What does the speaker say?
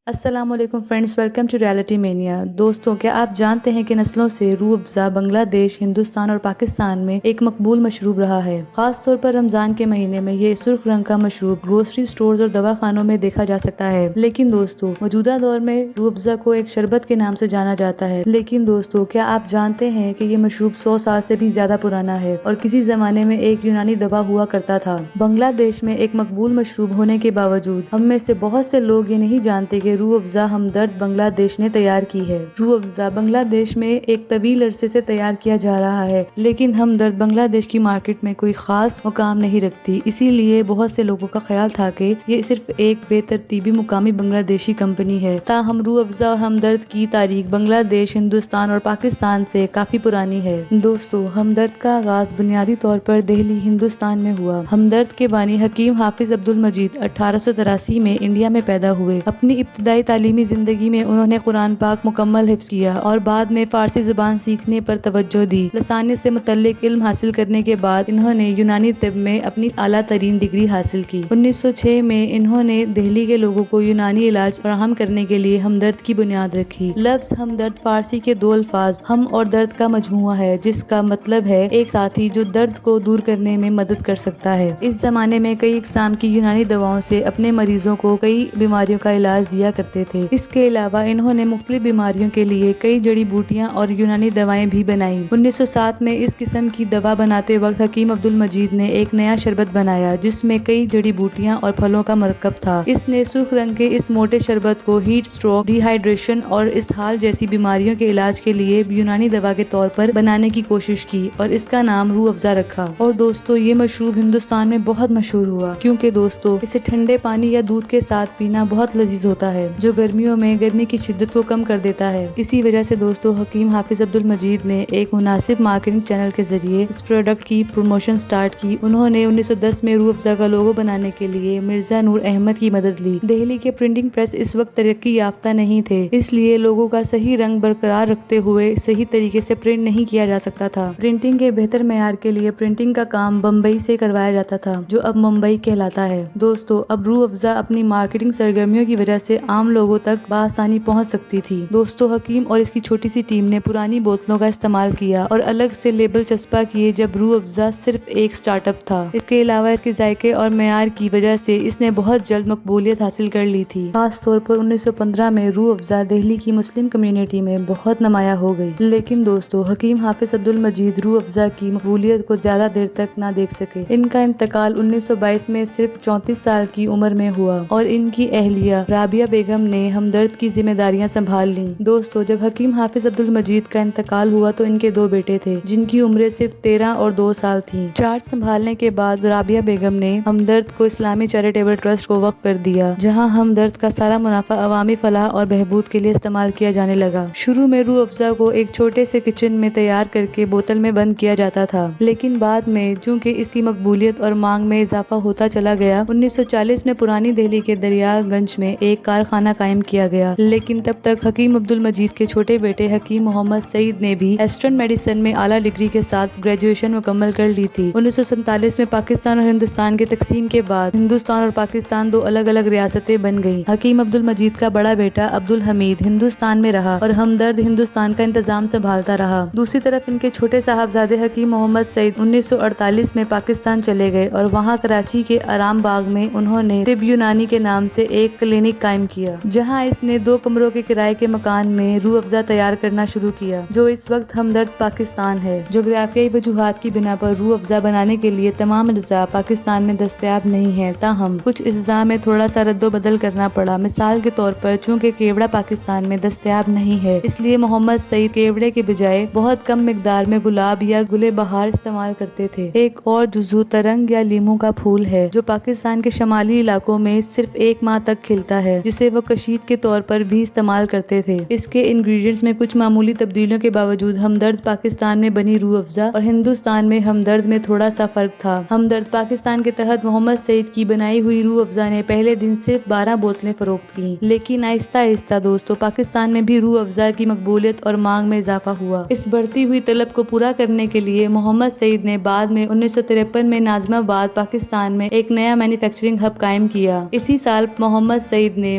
السلام علیکم friends, welcome to Reality Mania. دوستوں، کیا آپ جانتے ہیں کہ نسلوں سے روح افزا بنگلہ دیش، ہندوستان اور پاکستان میں ایک مقبول مشروب رہا ہے۔ خاص طور پر رمضان کے مہینے میں یہ سرخ رنگ کا مشروب گروسری سٹورز اور دواخانوں میں دیکھا جا سکتا ہے۔ لیکن دوستوں، موجودہ دور میں روح افزا کو ایک شربت کے نام سے جانا جاتا ہے۔ لیکن دوستوں، کیا آپ جانتے ہیں کہ یہ مشروب 100 سال سے بھی زیادہ پرانا ہے اور کسی زمانے میں ایک یونانی دوا ہوا کرتا تھا۔ بنگلہ دیش میں ایک مقبول مشروب ہونے کے باوجود ہم میں سے بہت سے لوگ یہ نہیں جانتے کہ روح افزا ہمدرد بنگلہ دیش نے تیار کی ہے۔ روح افزا بنگلہ دیش میں ایک طویل عرصے سے تیار کیا جا رہا ہے، لیکن ہمدرد بنگلہ دیش کی مارکیٹ میں کوئی خاص مقام نہیں رکھتی۔ اسی لیے بہت سے لوگوں کا خیال تھا کہ یہ صرف ایک بے ترتیبی مقامی بنگلہ دیشی کمپنی ہے۔ تاہم روح افزا اور ہمدرد کی تاریخ بنگلہ دیش، ہندوستان اور پاکستان سے کافی پرانی ہے۔ دوستو، ہمدرد کا آغاز بنیادی طور پر دہلی، ہندوستان میں ہوا۔ ہمدرد کے بانی حکیم حافظ عبد المجید 1883 میں انڈیا میں پیدا ہوئے۔ اپنی ابتدائی تعلیمی زندگی میں انہوں نے قرآن پاک مکمل حفظ کیا اور بعد میں فارسی زبان سیکھنے پر توجہ دی۔ لسانیات سے متعلق علم حاصل کرنے کے بعد انہوں نے یونانی طب میں اپنی اعلیٰ ترین ڈگری حاصل کی۔ 1906 میں انہوں نے دہلی کے لوگوں کو یونانی علاج فراہم کرنے کے لیے ہمدرد کی بنیاد رکھی۔ لفظ ہمدرد فارسی کے دو الفاظ ہم اور درد کا مجموعہ ہے، جس کا مطلب ہے ایک ساتھی جو درد کو دور کرنے میں مدد کر سکتا ہے۔ اس زمانے میں کئی اقسام کی یونانی دواؤں سے اپنے مریضوں کو کئی بیماریوں کا علاج دیا کرتے تھے۔ اس کے علاوہ انہوں نے مختلف بیماریوں کے لیے کئی جڑی بوٹیاں اور یونانی دوائیں بھی بنائیں۔ 1907 میں اس قسم کی دوا بناتے وقت حکیم عبد المجید نے ایک نیا شربت بنایا جس میں کئی جڑی بوٹیاں اور پھلوں کا مرکب تھا۔ اس نے سرخ رنگ کے اس موٹے شربت کو ہیٹ اسٹروک، ڈی ہائیڈریشن اور اسہال جیسی بیماریوں کے علاج کے لیے یونانی دوا کے طور پر بنانے کی کوشش کی اور اس کا نام روح افزا رکھا۔ اور دوستو، یہ مشروب ہندوستان میں بہت مشہور ہوا کیونکہ دوستو اسے ٹھنڈے پانی یا دودھ کے ساتھ پینا بہت لذیذ ہوتا ہے، جو گرمیوں میں گرمی کی شدت کو کم کر دیتا ہے۔ اسی وجہ سے دوستو، حکیم حافظ عبد المجید نے ایک مناسب مارکیٹنگ چینل کے ذریعے اس پروڈکٹ کی پروموشن سٹارٹ کی۔ انہوں نے 1910 میں روح افزا کا لوگو بنانے کے لیے مرزا نور احمد کی مدد لی۔ دہلی کے پرنٹنگ پریس اس وقت ترقی یافتہ نہیں تھے، اس لیے لوگو کا صحیح رنگ برقرار رکھتے ہوئے صحیح طریقے سے پرنٹ نہیں کیا جا سکتا تھا۔ پرنٹنگ کے بہتر معیار کے لیے پرنٹنگ کا کام بمبئی سے کروایا جاتا تھا، جو اب ممبئی کہلاتا ہے۔ دوستو، اب روح افزا اپنی مارکیٹنگ سرگرمیوں کی وجہ سے عام لوگوں تک بآسانی پہنچ سکتی تھی۔ دوستو، حکیم اور اس کی چھوٹی سی ٹیم نے پرانی بوتلوں کا استعمال کیا اور الگ سے لیبل چسپاں کیے جب روح افزا صرف ایک سٹارٹ اپ تھا۔ اس کے علاوہ اس کے ذائقے اور معیار کی وجہ سے اس نے بہت جلد مقبولیت حاصل کر لی تھی۔ خاص طور پر 1915 میں روح افزا دہلی کی مسلم کمیونٹی میں بہت نمایاں ہو گئی۔ لیکن دوستو، حکیم حافظ عبد المجید روح افزا کی مقبولیت کو زیادہ دیر تک نہ دیکھ سکے۔ ان کا انتقال 1922 میں صرف 34 سال کی عمر میں ہوا اور ان کی اہلیہ رابعہ بیگم نے ہمدرد کی ذمہ داریاں سنبھال لیں۔ دوستو، جب حکیم حافظ عبد المجید کا انتقال ہوا تو ان کے دو بیٹے تھے جن کی عمریں صرف 13 اور 2 سال تھیں۔ چارج سنبھالنے کے بعد رابعہ بیگم نے ہمدرد کو اسلامی چیریٹیبل ٹرسٹ کو وقف کر دیا، جہاں ہمدرد کا سارا منافع عوامی فلاح اور بہبود کے لیے استعمال کیا جانے لگا۔ شروع میں روح افزا کو ایک چھوٹے سے کچن میں تیار کر کے بوتل میں بند کیا جاتا تھا، لیکن بعد میں چونکہ اس کی مقبولیت اور مانگ میں اضافہ ہوتا چلا گیا، 1940 میں پرانی دہلی کے دریا گنج میں ایک کارخانہ قائم کیا گیا۔ لیکن تب تک حکیم عبد المجید کے چھوٹے بیٹے حکیم محمد سعید نے بھی ایسٹرن میڈیسن میں اعلیٰ ڈگری کے ساتھ گریجویشن مکمل کر لی تھی۔ 1947 میں پاکستان اور ہندوستان کے تقسیم کے بعد ہندوستان اور پاکستان دو الگ الگ ریاستیں بن گئیں۔ حکیم عبد المجید کا بڑا بیٹا عبد الحمید ہندوستان میں رہا اور ہمدرد ہندوستان کا انتظام سنبھالتا رہا۔ دوسری طرف ان کے چھوٹے صاحبزادے حکیم محمد سعید 1948 میں پاکستان چلے گئے اور وہاں کراچی کے آرام باغ میں انہوں نے طب یونانی کے نام سے ایک کلینک قائم کیا، جہاں اس نے 2 کمروں کے کرائے کے مکان میں روح افزا تیار کرنا شروع کیا، جو اس وقت ہمدرد پاکستان ہے۔ جغرافیائی وجوہات کی بنا پر روح افزا بنانے کے لیے تمام اجزاء پاکستان میں دستیاب نہیں ہیں، تاہم کچھ اجزاء میں تھوڑا سا رد و بدل کرنا پڑا۔ مثال کے طور پر چونکہ کیوڑا پاکستان میں دستیاب نہیں ہے، اس لیے محمد سعید کیوڑے کے بجائے بہت کم مقدار میں گلاب یا گل بہار استعمال کرتے تھے۔ ایک اور جزو ترنگ یا لیموں کا پھول ہے جو پاکستان کے شمالی علاقوں میں صرف 1 ماہ تک کھلتا ہے، جسے وہ کشید کے طور پر بھی استعمال کرتے تھے۔ اس کے انگریڈینٹس میں کچھ معمولی تبدیلیوں کے باوجود ہمدرد پاکستان میں بنی روح افزا اور ہندوستان میں ہمدرد میں تھوڑا سا فرق تھا۔ ہمدرد پاکستان کے تحت محمد سعید کی بنائی ہوئی روح افزا نے پہلے دن صرف 12 بوتلیں فروخت کیں، لیکن آہستہ آہستہ دوستو پاکستان میں بھی روح افزا کی مقبولیت اور مانگ میں اضافہ ہوا۔ اس بڑھتی ہوئی طلب کو پورا کرنے کے لیے محمد سعید نے بعد میں 1953 میں ناظم آباد پاکستان میں ایک نیا مینوفیکچرنگ ہب قائم کیا۔ اسی سال محمد سعید نے